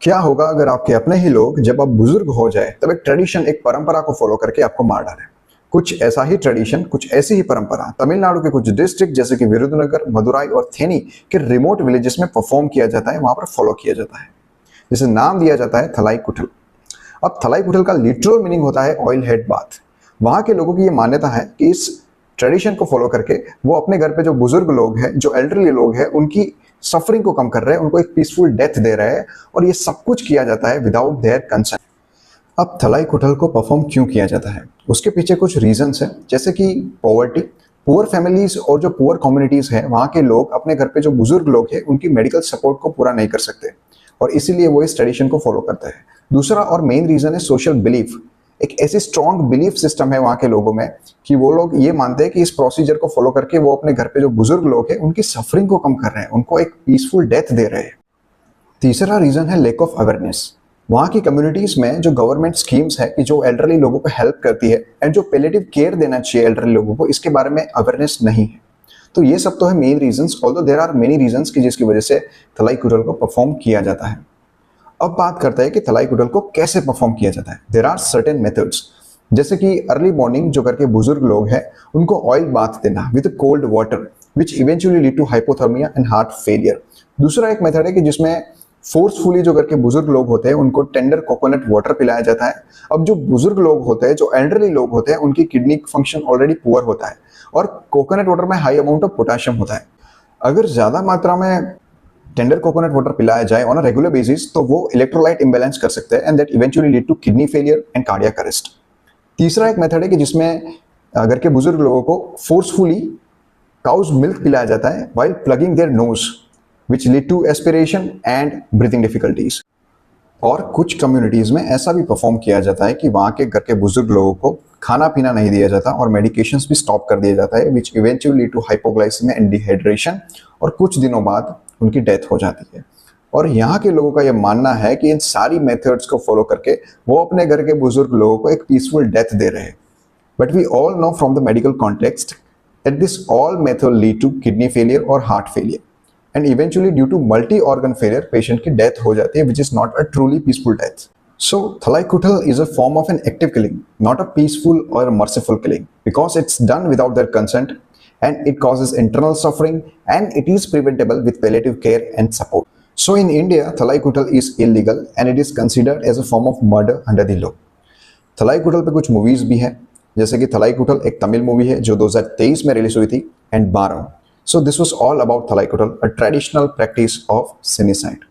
क्या होगा अगर आपके अपने ही लोग जब आप बुजुर्ग हो जाए तब एक ट्रेडिशन, एक परंपरा को फॉलो करके आपको मार डाले। कुछ ऐसा ही ट्रेडिशन, कुछ ऐसी ही परंपरा तमिलनाडु के कुछ डिस्ट्रिक्ट जैसे कि विरुधुनगर, मदुराई और थेनी के रिमोट विलेजेस में परफॉर्म किया जाता है, वहां पर फॉलो किया जाता है, जिसे नाम दिया जाता है थलाई कुठल। अब थलाई कुठल का लिटरल मीनिंग होता है ऑयल हेड बाथ। वहां के लोगों की ये मान्यता है कि इस ट्रेडिशन को फॉलो करके वो अपने घर पे जो बुजुर्ग लोग हैं, जो एल्डरली लोग हैं, उनकी सफरिंग को कम कर रहे हैं, उनको एक पीसफुल डेथ दे रहे हैं, और ये सब कुछ किया जाता है विदाउट देयर कंसेंट। अब थलाई कुठल को परफॉर्म क्यों किया जाता है, उसके पीछे कुछ रीजंस हैं, जैसे कि पॉवर्टी। पुअर फैमिलीज और जो पुअर कम्युनिटीज हैं, वहाँ के लोग अपने घर पे जो बुजुर्ग लोग हैं उनकी मेडिकल सपोर्ट को पूरा नहीं कर सकते, और इसीलिए वो इस ट्रेडिशन को फॉलो करते हैं। दूसरा और मेन रीजन है सोशल बिलीफ। एक ऐसी स्ट्रॉन्ग बिलीफ सिस्टम है वहाँ के लोगों में कि वो लोग ये मानते हैं कि इस प्रोसीजर को फॉलो करके वो अपने घर पे जो बुजुर्ग लोग हैं उनकी सफरिंग को कम कर रहे हैं, उनको एक पीसफुल डेथ दे रहे हैं। तीसरा रीजन है लैक ऑफ अवेयरनेस। वहाँ की कम्युनिटीज में जो गवर्नमेंट स्कीम्स है कि जो एल्डरली लोगों को हेल्प करती है एंड जो पैलिएटिव केयर देना चाहिए एल्डरली लोगों को, इसके बारे में अवेयरनेस नहीं है। तो ये सब तो है main reasons, although there are many reasons की जिसकी वजह से थलाई कुठल को परफॉर्म किया जाता है। अब बात करते हैं कि थलाई कुठल को कैसे परफॉर्म किया जाता है। देयर आर सर्टेन मेथड्स, जैसे कि अर्ली मॉर्निंग जो घर के बुजुर्ग लोग हैं उनको ऑयल बाथ देना with cold water which eventually lead to hypothermia and heart failure. दूसरा एक मेथड है कि जिसमें फोर्सफुली जो घर के बुजुर्ग लोग होते हैं उनको टेंडर कोकोनट वाटर पिलाया जाता है। अब जो बुजुर्ग लोग होते हैं, जो एल्डरली लोग होते हैं, उनकी किडनी फंक्शन ऑलरेडी पुअर होता है और कोकोनट वाटर में हाई अमाउंट ऑफ पोटेशियम होता है। अगर ज़्यादा मात्रा में टेंडर कोकोनट वाटर पिलाया जाए ऑन अ रेगुलर बेसिस तो वो इलेक्ट्रोलाइट इम्बैलेंस कर सकते हैं and that eventually lead to kidney failure and cardiac arrest. तीसरा एक मेथड है कि जिसमें घर के बुजुर्ग लोगों को फोर्सफुली काउज मिल्क पिलाया जाता है while plugging their nose which lead to aspiration and breathing difficulties. और कुछ कम्युनिटीज में ऐसा भी परफॉर्म किया जाता है कि वहाँ के घर के बुजुर्ग लोगों को खाना पीना नहीं दिया जाता और मेडिकेशंस भी स्टॉप कर दिया जाता है which eventually lead to hypoglycaemia and dehydration, और कुछ दिनों बाद उनकी डेथ हो जाती है। और यहाँ के लोगों का यह मानना है कि इन सारी मेथड्स को फॉलो करके वो अपने घर के बुजुर्ग लोगों को एक पीसफुल डेथ दे रहे हैं। But we all know from the medical context that this all method lead to kidney failure और heart failure, and eventually due to multi organ failure patient की डेथ हो जाती है, which is not a truly peaceful death. So, Thalai Kuthal is a form of an active killing, not a peaceful or merciful killing, because it's done without their consent and it causes internal suffering and it is preventable with palliative care and support. So, in India, Thalai Kuthal is illegal and it is considered as a form of murder under the law. Thalai Kuthal पे कुछ movies भी हैं, जैसे कि Thalai Kuthal एक Tamil movie है जो 2023 में रिलीज हुई थी, and बारम। So, this was all about Thalai Kuthal, a traditional practice of sinicide.